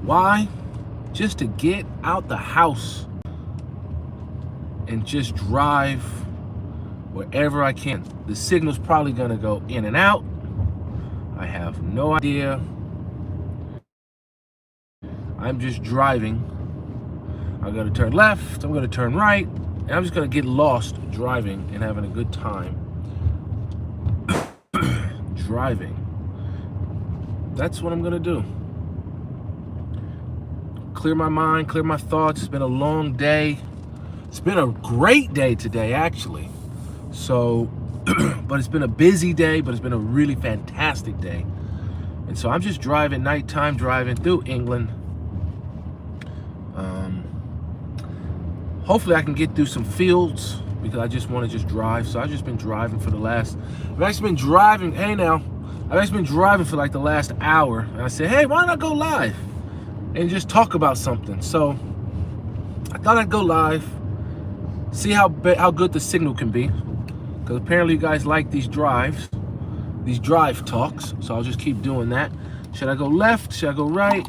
Why? Just to get out the house and just drive wherever I can. The signal's probably gonna go in and out. I have no idea. I'm just driving. I'm gonna turn left, I'm gonna turn right, and I'm just gonna get lost driving and having a good time. Driving. That's what I'm gonna do. Clear my mind, clear my thoughts. It's been a long day. It's been a great day today, actually. So, but it's been a busy day, but it's been a really fantastic day. And so I'm just driving, nighttime driving through England. Hopefully I can get through some fields because I just want to just drive. So I've just been driving for the last, I've actually been driving, hey now, I've actually been driving for like the last hour. And I said, hey, why don't I go live and just talk about something? So I thought I'd go live, see how good the signal can be. Because apparently you guys like these drive talks. So I'll just keep doing that. Should I go left? Should I go right?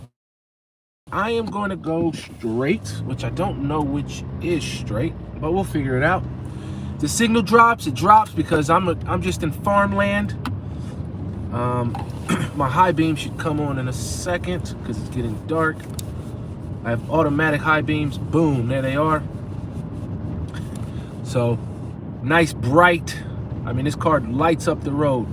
I am going to go straight, which I don't know which is straight, but we'll figure it out. The signal drops, it drops because I'm just in farmland. My high beam should come on in a second because it's getting dark. I have automatic high beams. Boom, there they are. So nice bright. I mean, this car lights up the road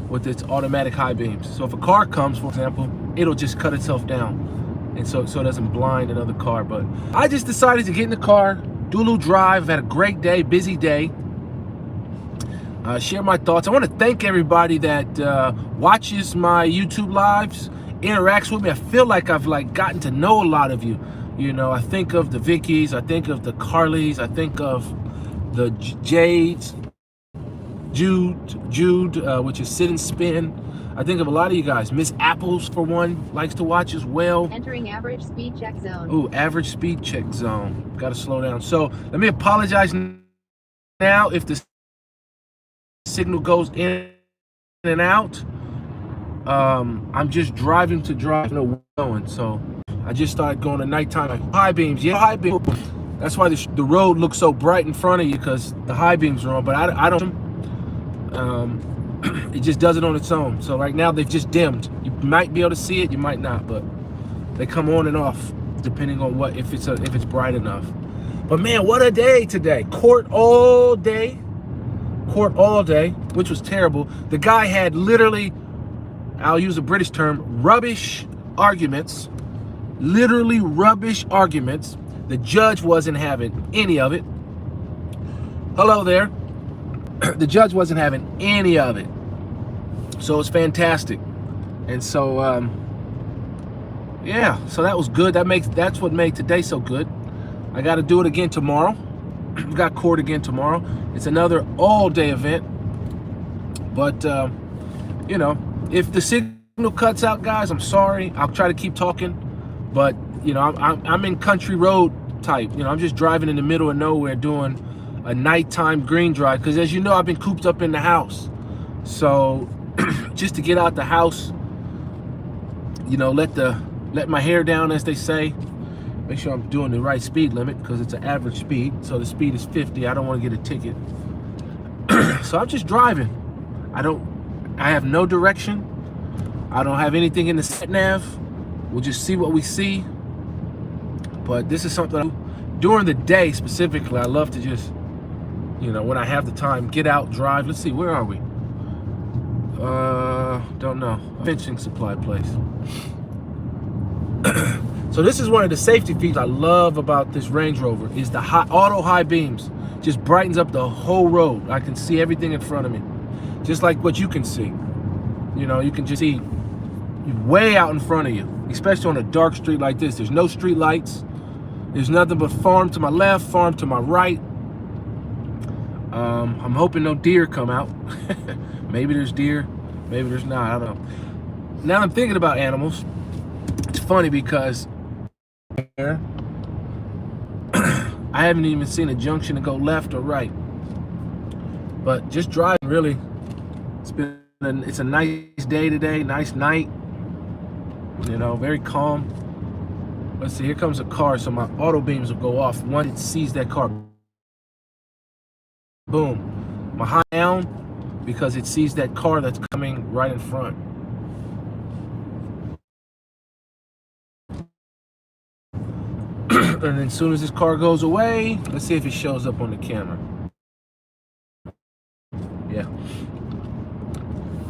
with its automatic high beams. So if a car comes, for example, it'll just cut itself down. And so it doesn't blind another car. But I just decided to get in the car, do a little drive. I've had a great day, busy day. Share my thoughts. I want to thank everybody that watches my YouTube lives, interacts with me. I feel like I've gotten to know a lot of you. You know, I think of the Vickies, I think of the Carlys, I think of the Jades, Jude, which is Sit and Spin. I think of a lot of you guys. Miss Apples, for one, likes to watch as well. Entering average speed check zone. Ooh, average speed check zone. Got to slow down. So let me apologize now if the signal goes in and out. I'm just driving to drive, no going. So I just started going to nighttime. High beams, yeah, high beams. That's why the road looks so bright in front of you, because the high beams are on. But I don't. It just does it on its own. So right now they've just dimmed. You might be able to see it, you might not, but they come on and off depending on if it's bright enough. But man, what a day today! Court all day, which was terrible. The guy had literally, I'll use a British term, rubbish arguments. Literally rubbish arguments. The judge wasn't having any of it. Hello there. The judge wasn't having any of it. So it's fantastic. And so yeah, so that was good. That's what made today so good. I got to do it again tomorrow. We got court again tomorrow. It's another all-day event. But you know, if the signal cuts out, guys, I'm sorry. I'll try to keep talking. But you know, I'm in country road type. You know, I'm just driving in the middle of nowhere doing a nighttime green drive, because as you know, I've been cooped up in the house. So just to get out the house, you know, let my hair down, as they say. Make sure I'm doing the right speed limit, because it's an average speed. So the speed is 50. I don't want to get a ticket. So I'm just driving. I have no direction. I don't have anything in the sat nav. We'll just see what we see. But this is something during the day specifically, I love to just, you know, when I have the time, get out, drive. Let's see, where are we? Don't know. Fishing supply place. So this is one of the safety features I love about this Range Rover, is the auto high beams. Just brightens up the whole road. I can see everything in front of me, just like what you can see. You know, you can just see way out in front of you, especially on a dark street like this. There's no street lights. There's nothing but farm to my left, farm to my right. I'm hoping no deer come out. Maybe there's deer, maybe there's not, I don't know. Now I'm thinking about animals. It's funny because I haven't even seen a junction to go left or right. But just driving, really. It's a nice day today, nice night. You know, very calm. Let's see, here comes a car, so my auto beams will go off once it sees that car. Boom. My high down because it sees that car that's coming right in front. And then as soon as this car goes away, let's see if it shows up on the camera. Yeah.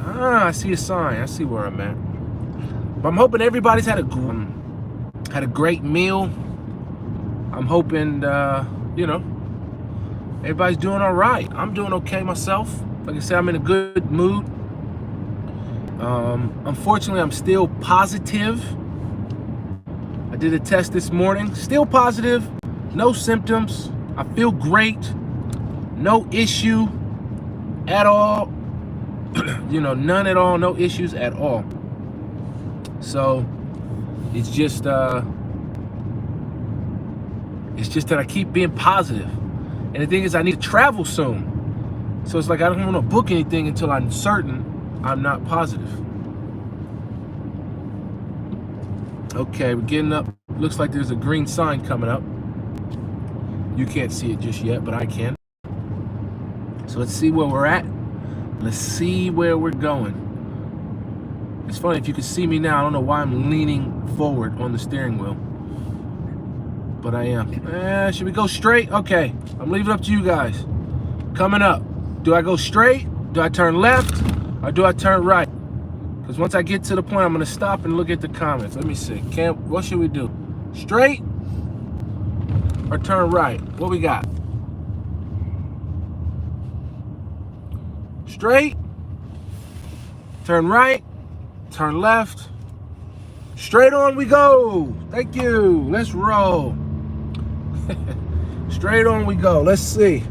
I see a sign. I see where I'm at. But I'm hoping everybody's had a great meal. I'm hoping, everybody's doing all right. I'm doing okay myself. Like I said, I'm in a good mood. Unfortunately, I'm still positive. I did a test this morning. Still positive. No symptoms. I feel great. No issue at all. None at all. No issues at all. So it's just that I keep being positive. And the thing is, I need to travel soon. So it's like I don't want to book anything until I'm certain I'm not positive. Okay, we're getting up. Looks like there's a green sign coming up. You can't see it just yet, but I can. So let's see where we're at. Let's see where we're going. It's funny, if you could see me now, I don't know why I'm leaning forward on the steering wheel. But I am. Should we go straight? Okay, I'm leaving it up to you guys. Coming up. Do I go straight? Do I turn left? Or do I turn right? Because once I get to the point, I'm going to stop and look at the comments. Let me see. What should we do? Straight or turn right? What we got? Straight, turn right, turn left, straight on we go. Thank you. Let's roll. Straight on we go. Let's see.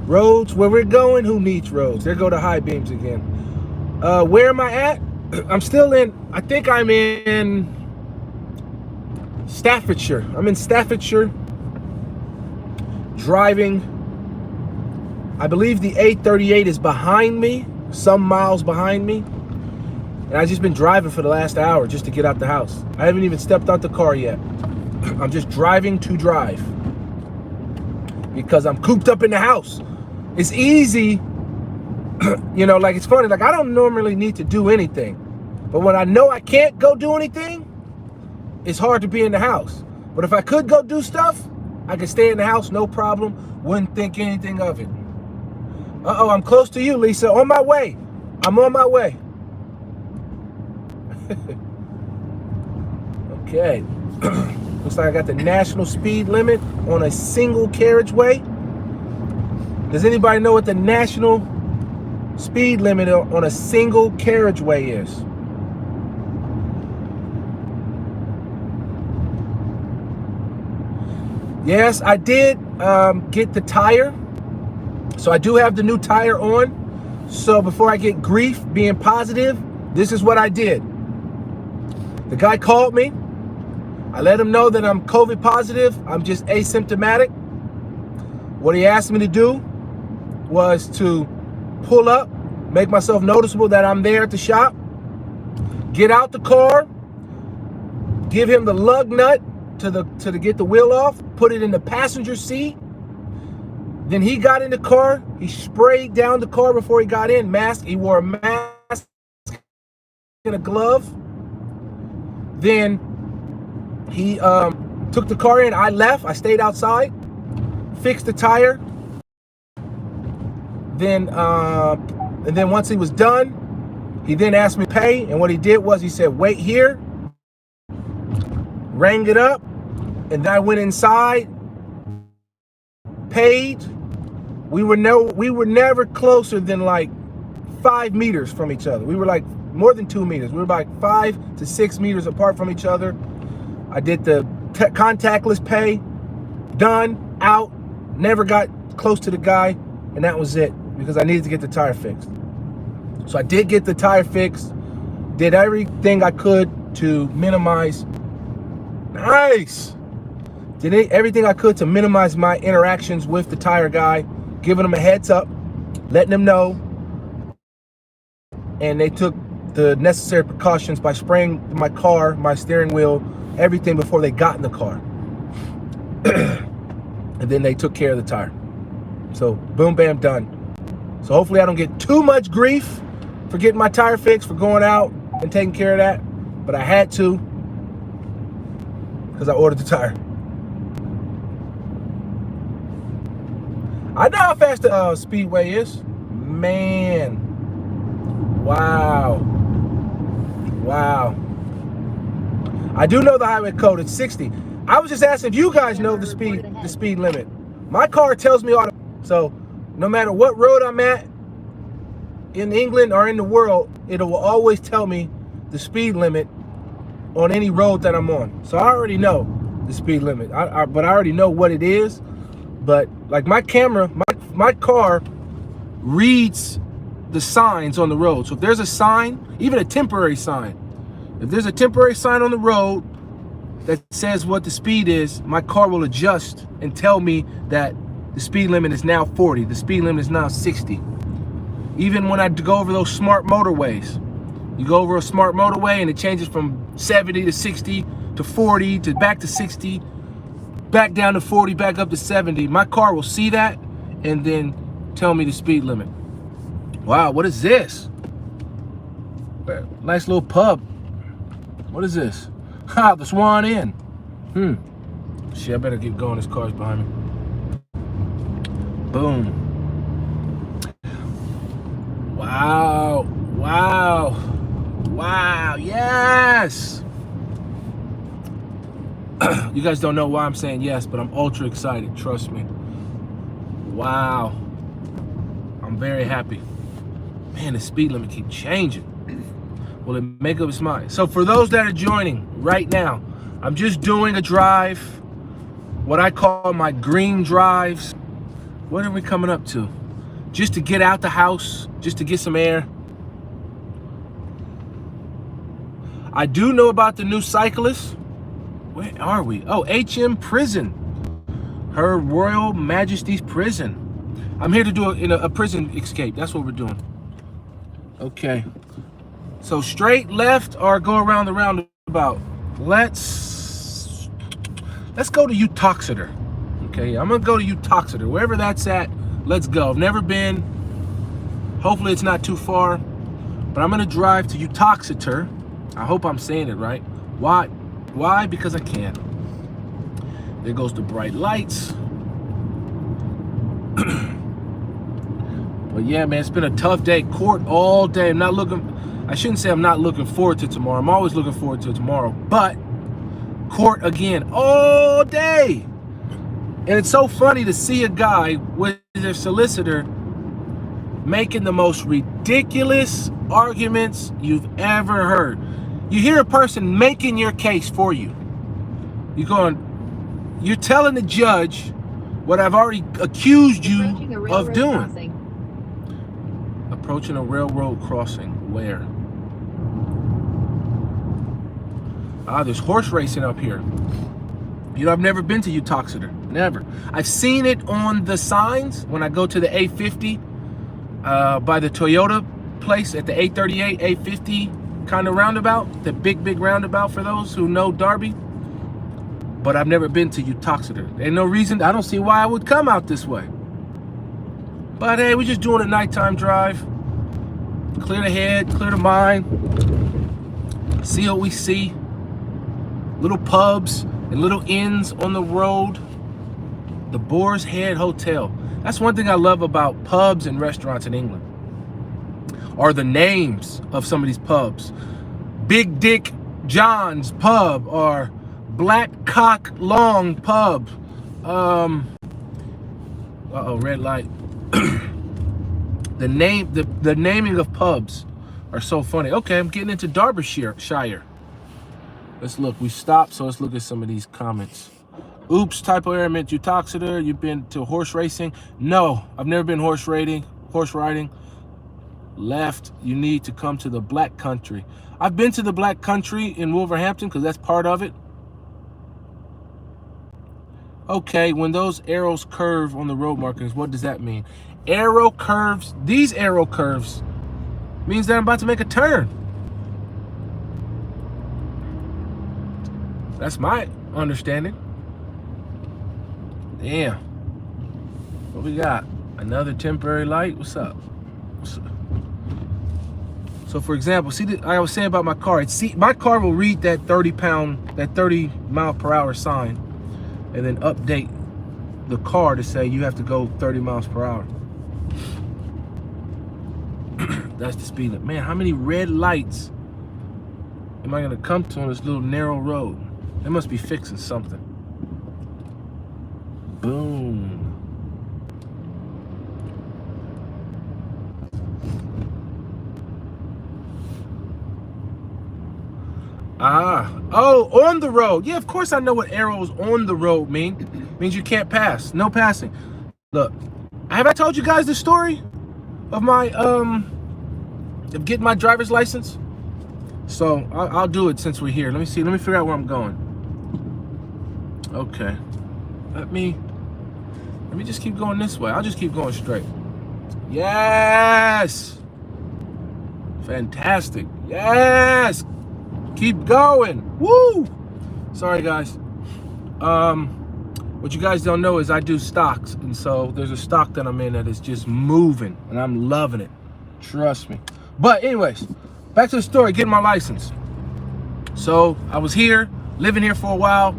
Roads, where we're going, who needs roads? There go the high beams again. Where am I at? I'm still in, I think I'm in Staffordshire. I'm in Staffordshire, driving. I believe the 838 is behind me, some miles behind me. And I've just been driving for the last hour just to get out the house. I haven't even stepped out the car yet. I'm just driving to drive because I'm cooped up in the house. It's easy, like it's funny, like I don't normally need to do anything. But when I know I can't go do anything, it's hard to be in the house. But if I could go do stuff, I could stay in the house, no problem, wouldn't think anything of it. Uh-oh, I'm close to you, Lisa. On my way. I'm on my way. Okay. Looks like I got the national speed limit on a single carriageway. Does anybody know what the national speed limit on a single carriageway is? Yes, I did get the tire. So I do have the new tire on. So before I get grief being positive, this is what I did. The guy called me. I let him know that I'm COVID positive. I'm just asymptomatic. What he asked me to do was to pull up, make myself noticeable that I'm there at the shop, get out the car, give him the lug nut to get the wheel off, put it in the passenger seat. Then he got in the car. He sprayed down the car before he got in. Mask. He wore a mask and a glove. Then he took the car in. I left. I stayed outside. Fixed the tire. Then and then once he was done, he then asked me to pay. And what he did was he said, "Wait here." Rang it up, and then I went inside. Paid. We were never closer than like 5 meters from each other. We were like more than 2 meters. We were like 5 to 6 meters apart from each other. I did the contactless pay. Done. Out. Never got close to the guy, and that was it because I needed to get the tire fixed. So I did get the tire fixed. Did everything I could to minimize. Nice. Did everything I could to minimize my interactions with the tire guy, giving him a heads up, letting him know. And they took the necessary precautions by spraying my car, my steering wheel, everything before they got in the car. And then they took care of the tire. So boom, bam, done. So hopefully I don't get too much grief for getting my tire fixed, for going out and taking care of that. But I had to, because I ordered the tire. I know how fast the speedway is. Man. Wow. Wow. I do know the highway code. It's 60. I was just asking if you guys know the speed limit. My car tells me so no matter what road I'm at in England or in the world, it will always tell me the speed limit on any road that I'm on. So I already know the speed limit. But I already know what it is. But like my camera, my car reads the signs on the road. So if there's a sign, even a temporary sign, if there's a temporary sign on the road that says what the speed is, my car will adjust and tell me that the speed limit is now 40. The speed limit is now 60. Even when I go over those smart motorways, you go over a smart motorway and it changes from 70 to 60 to 40 to back to 60, back down to 40, back up to 70. My car will see that and then tell me the speed limit. Wow, what is this? Nice little pub. What is this? Ha, the Swan Inn. Shit, I better keep going. This car's behind me. Boom. Wow. Wow. Wow. Yes. You guys don't know why I'm saying yes, but I'm ultra excited. Trust me. Wow. I'm very happy. Man, the speed limit keeps changing. Will it make up its mind? So for those that are joining right now, I'm just doing a drive, what I call my green drives. What are we coming up to? Just to get out the house, just to get some air. I do know about the new cyclist. Where are we? Oh, HM Prison. Her Royal Majesty's Prison. I'm here to do a prison escape. That's what we're doing. Okay. So straight left or go around the roundabout. Let's go to Uttoxeter. Okay, I'm gonna go to Uttoxeter. Wherever that's at, let's go. I've never been. Hopefully it's not too far. But I'm gonna drive to Uttoxeter. I hope I'm saying it right. Why? Why? Because I can. There goes the bright lights. But yeah, man, it's been a tough day. Court all day. I shouldn't say I'm not looking forward to tomorrow. I'm always looking forward to tomorrow. But court again all day. And it's so funny to see a guy with their solicitor making the most ridiculous arguments you've ever heard. You hear a person making your case for you. You're telling the judge what I've already accused you of doing. Crossing. Approaching a railroad crossing. Where? There's horse racing up here. You know, I've never been to Uttoxeter. Never. I've seen it on the signs when I go to the A50 by the Toyota place at the A38, A50 kind of roundabout. The big roundabout for those who know Derby. But I've never been to Uttoxeter. Ain't no reason. I don't see why I would come out this way. But hey, we're just doing a nighttime drive. Clear the head, clear the mind. See what we see. Little pubs and little inns on the road. The Boar's Head Hotel. That's one thing I love about pubs and restaurants in England. Are the names of some of these pubs. Big Dick John's Pub or Black Cock Long Pub. Red light. The naming of pubs are so funny. Okay, I'm getting into Derbyshire. Let's look. We stopped, so let's look at some of these comments. Oops, typo error meant Uttoxeter. You've been to horse racing? No, I've never been horse riding. Left, you need to come to the Black Country. I've been to the Black Country in Wolverhampton because that's part of it. Okay, when those arrows curve on the road markings, what does that mean? Arrow curves, these arrow curves means that I'm about to make a turn. That's my understanding. Damn. What we got? Another temporary light? What's up? So for example, see, I was saying about my car. My car will read that 30 mile per hour sign, and then update the car to say you have to go 30 miles per hour. That's the speed limit. Man, how many red lights am I gonna come to on this little narrow road? They must be fixing something. Boom. Oh, on the road. Yeah, of course I know what arrows on the road mean. Means you can't pass. No passing. Look, have I told you guys the story of my of getting my driver's license? So I'll do it since we're here. Let me see. Let me figure out where I'm going. Okay. Let me just keep going this way. I'll just keep going straight. Yes. Fantastic. Yes. Keep going. Woo! Sorry, guys. What you guys don't know is I do stocks, and so there's a stock that I'm in that is just moving, and I'm loving it. Trust me. But anyways, back to the story, getting my license. So I was here, living here for a while,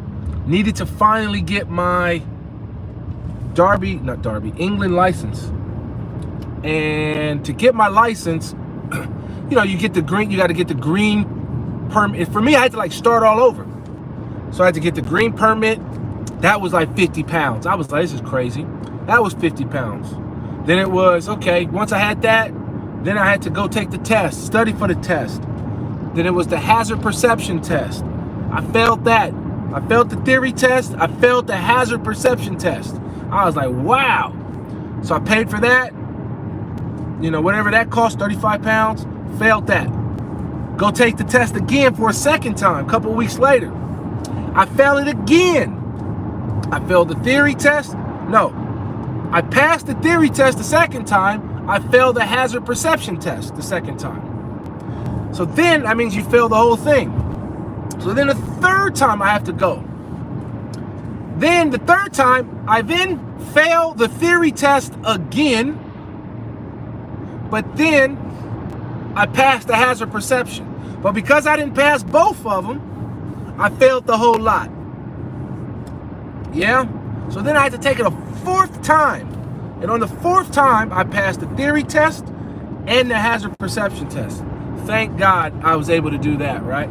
needed to finally get my England license. And to get my license, you know, you got to get the green permit. For me, I had to like start all over. So I had to get the green permit. That was like 50 pounds. I was like, this is crazy. That was 50 pounds. Then it was, okay, once I had that, then I had to go take the test, study for the test. Then it was the hazard perception test. I failed that. I failed the theory test. I failed the hazard perception test. I was like, wow. So I paid for that. You know, whatever that cost, 35 pounds, failed that. Go take the test again for a second time, a couple weeks later. I failed it again. I failed the theory test. No, I passed the theory test the second time. I failed the hazard perception test the second time. So then that means you fail the whole thing. So then the third time I have to go. Then the third time, I then fail the theory test again. But then I passed the hazard perception. But because I didn't pass both of them, I failed the whole lot. Yeah? So then I had to take it a fourth time. And on the fourth time, I passed the theory test and the hazard perception test. Thank God I was able to do that, right?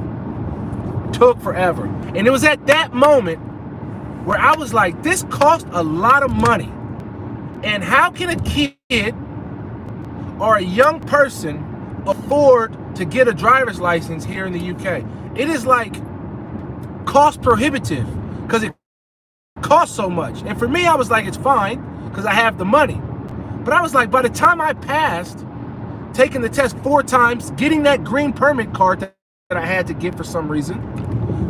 Took forever. And it was at that moment where I was like, this cost a lot of money. And how can a kid or a young person afford to get a driver's license here in the UK? It is like cost prohibitive because it costs so much. And for me, I was like, it's fine because I have the money. But I was like, by the time I passed, taking the test 4 times, getting that green permit card that I had to get for some reason,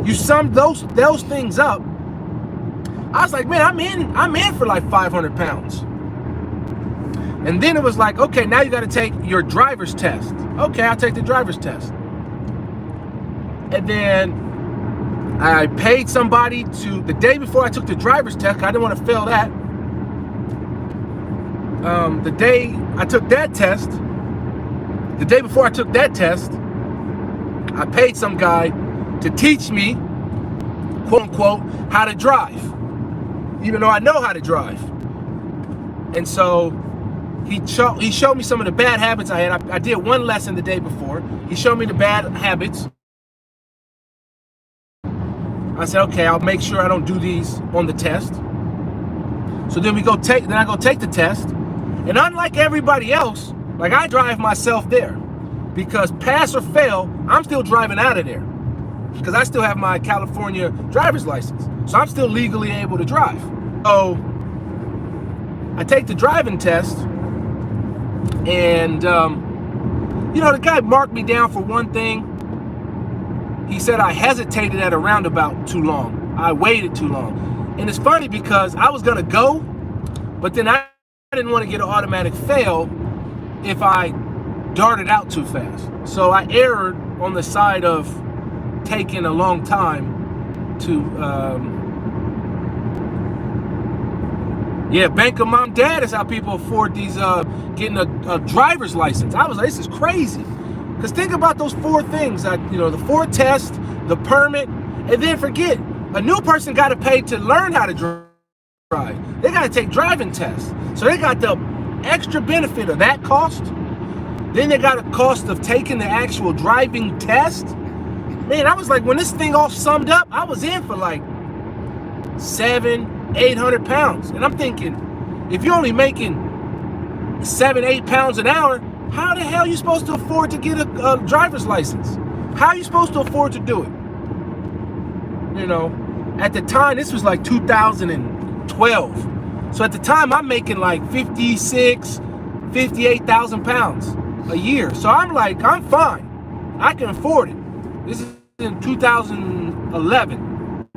you sum those things up, I was like, man, I'm in for like 500 pounds. And then it was like, okay, now you got to take your driver's test. Okay, I'll take the driver's test. And then I paid somebody the day before I took the driver's test, 'cause I didn't want to fail that. The day I took that test, the day before I took that test, I paid some guy to teach me, quote unquote, how to drive, even though I know how to drive. And so he showed me some of the bad habits I had. I did one lesson the day before. He showed me the bad habits. I said, okay, I'll make sure I don't do these on the test. So then I go take the test. And unlike everybody else, like I drive myself there, because pass or fail, I'm still driving out of there because I still have my California driver's license. So I'm still legally able to drive. So I take the driving test, and you know, the guy marked me down for one thing. He said I hesitated at a roundabout too long. I waited too long. And it's funny because I was gonna go, but then I didn't want to get an automatic fail if I darted out too fast. So I erred on the side of taking a long time yeah, bank of mom, dad is how people afford these, getting a driver's license. I was like, this is crazy. Because think about those 4 things, the 4 tests, the permit, and then forget, a new person got to pay to learn how to drive. They got to take driving tests. So they got the extra benefit of that cost. Then they got a cost of taking the actual driving test. Man, I was like, when this thing all summed up, I was in for like 700-800 pounds. And I'm thinking, if you're only making 7-8 pounds an hour, how the hell are you supposed to afford to get a driver's license? How are you supposed to afford to do it? You know, at the time, this was like 2012. So at the time, I'm making like 58,000 pounds a year. So I'm like, I'm fine. I can afford it. This is in 2011.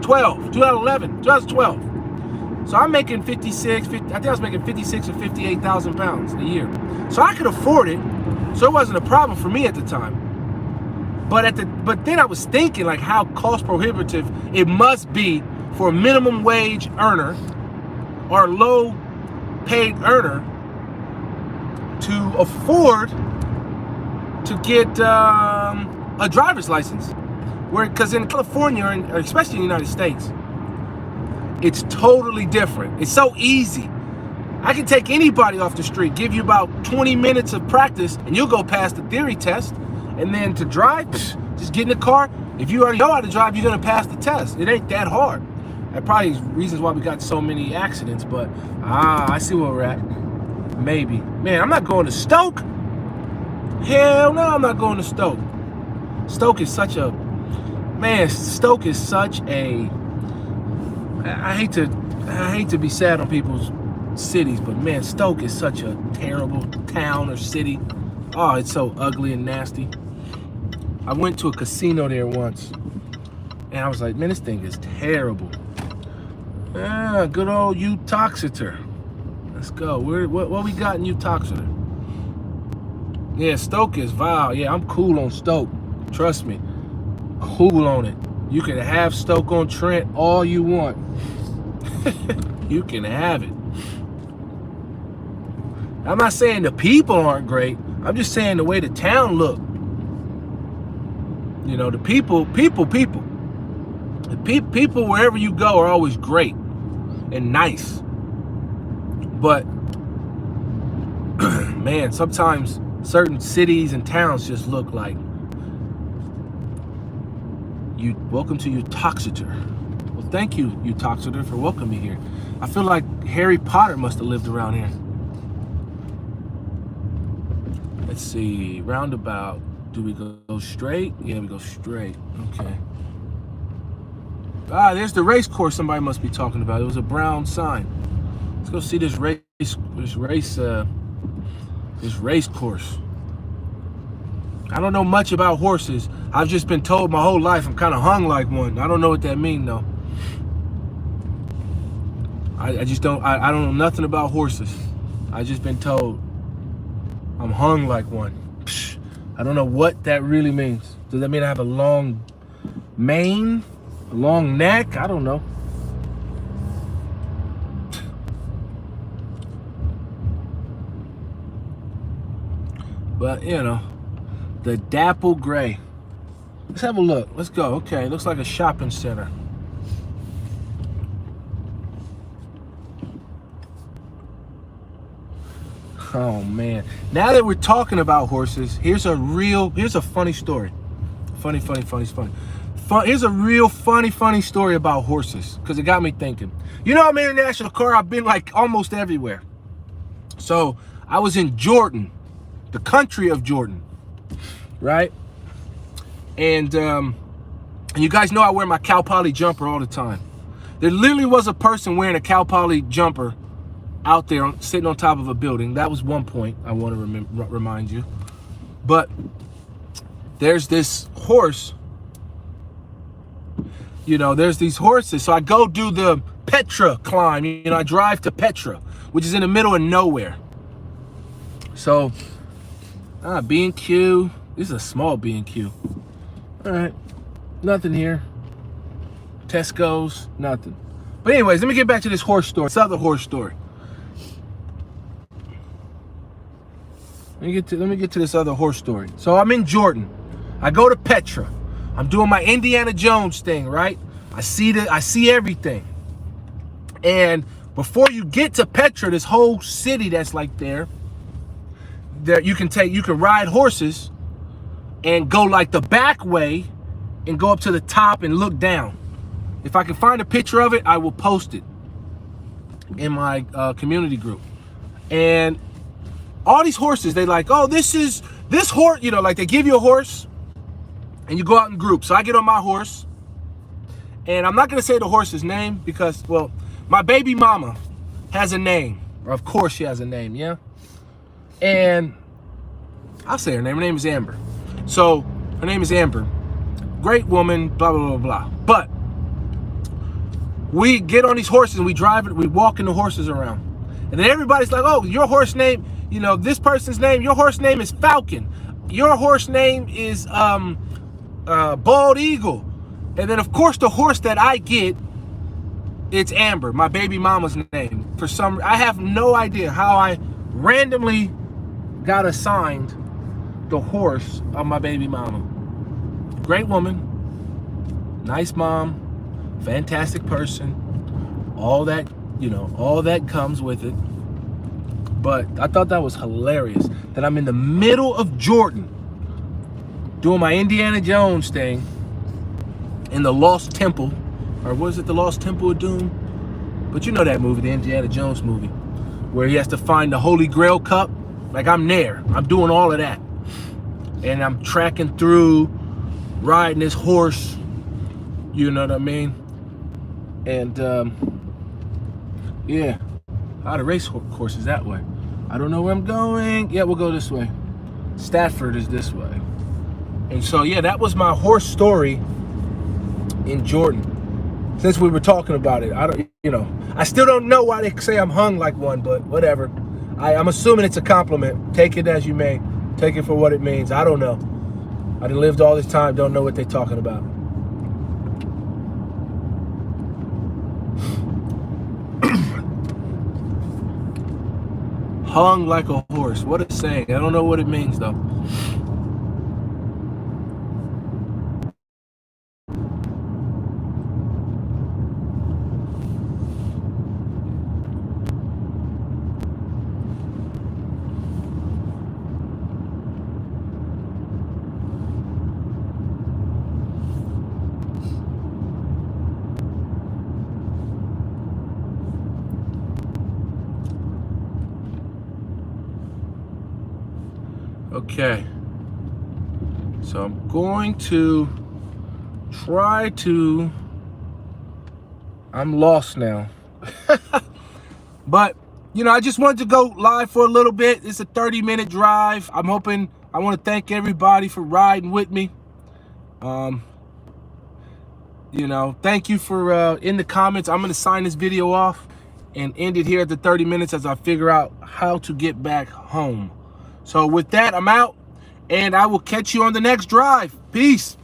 2012. So I'm making I think I was making 56 or 58,000 pounds a year. So I could afford it. So it wasn't a problem for me at the time. But then I was thinking like how cost prohibitive it must be for a minimum wage earner or low paid earner to afford to get a driver's license. Because in California, and especially in the United States, it's totally different. It's so easy. I can take anybody off the street, give you about 20 minutes of practice, and you'll go past the theory test. And then to drive, just get in the car. If you already know how to drive, you're gonna pass the test. It ain't that hard. That probably is reasons why we got so many accidents, but I see where we're at. Maybe. Man, I'm not going to Stoke. Hell no, I'm not going to Stoke. Stoke is such a I hate to be sad on people's cities, but man, Stoke is such a terrible town or city. Oh, it's so ugly and nasty. I went to a casino there once, and I was like, man, this thing is terrible. Good old Utoxeter. Let's go. What we got in Utoxeter? Yeah, Stoke is vile. Yeah, I'm cool on Stoke. Trust me. Cool on it. You can have Stoke-on-Trent all you want. You can have it. I'm not saying the people aren't great. I'm just saying the way the town look. You know, the people. The people wherever you go are always great and nice. But man, sometimes certain cities and towns just look like welcome to Utoxeter. Well, thank you, Utoxeter, for welcoming me here. I feel like Harry Potter must have lived around here. Let's see, roundabout. Do we go straight? Yeah, we go straight. Okay. There's the race course somebody must be talking about. It was a brown sign. Let's go see this race course. I don't know much about horses. I've just been told my whole life I'm kind of hung like one. I don't know what that means though. I just don't. I don't know nothing about horses. I just been told I'm hung like one. I don't know what that really means. Does that mean I have a long mane, a long neck? I don't know. But you know. The dapple gray. Let's have a look. Let's go. Okay, looks like a shopping center. Oh man. Now that we're talking about horses, here's a funny story. Funny. Here's a real funny story about horses, because it got me thinking. You know, I'm in an international car. I've been like almost everywhere. So I was in Jordan, the country of Jordan. Right? And you guys know I wear my Cal Poly jumper all the time. There literally was a person wearing a Cal Poly jumper out there sitting on top of a building. That was one point I want to remind you. But there's this horse. You know, there's these horses. So I go do the Petra climb. You know, I drive to Petra, which is in the middle of nowhere. So, B&Q. This is a small B&Q. All right, nothing here. Tesco's, nothing. But anyways, let me get back to this horse story. This other horse story. Let me get to this other horse story. So I'm in Jordan. I go to Petra. I'm doing my Indiana Jones thing, right? I see everything. And before you get to Petra, this whole city that's like there you can ride horses and go like the back way and go up to the top and look down. If I can find a picture of it, I will post it in my community group. And all these horses, they like, oh, this horse, you know, like they give you a horse and you go out in groups. So I get on my horse, and I'm not gonna say the horse's name because, well, my baby mama has a name. Of course she has a name, yeah? And I'll say her name. Her name is Amber. So her name is Amber. Great woman, blah, blah, blah, blah. But we get on these horses and we drive it, we walking the horses around. And then everybody's like, oh, your horse name, you know, this person's name, your horse name is Falcon. Your horse name is Bald Eagle. And then, of course, the horse that I get, it's Amber, my baby mama's name. I have no idea how I randomly got assigned the horse of my baby mama. Great woman, nice mom, fantastic person, all that, you know, all that comes with it. But I thought that was hilarious that I'm in the middle of Jordan doing my Indiana Jones thing in the Lost Temple, or was it the Lost Temple of Doom? But you know that movie, the Indiana Jones movie, where he has to find the Holy Grail cup. Like, I'm there, I'm doing all of that. And I'm tracking through, riding this horse, you know what I mean? And yeah, how to race courses that way. I don't know where I'm going. Yeah, we'll go this way. Stafford is this way. And so, yeah, that was my horse story in Jordan. Since we were talking about it, I still don't know why they say I'm hung like one, but whatever. I'm assuming it's a compliment. Take it as you may. Take it for what it means. I don't know. I done lived all this time, don't know what they're talking about. Hung like a horse. What a saying. I don't know what it means though. Okay, so I'm going to try to, I'm lost now. But, you know, I just wanted to go live for a little bit. It's a 30-minute drive. I want to thank everybody for riding with me. You know, thank you for, in the comments, I'm going to sign this video off and end it here at the 30 minutes as I figure out how to get back home. So with that, I'm out, and I will catch you on the next drive. Peace.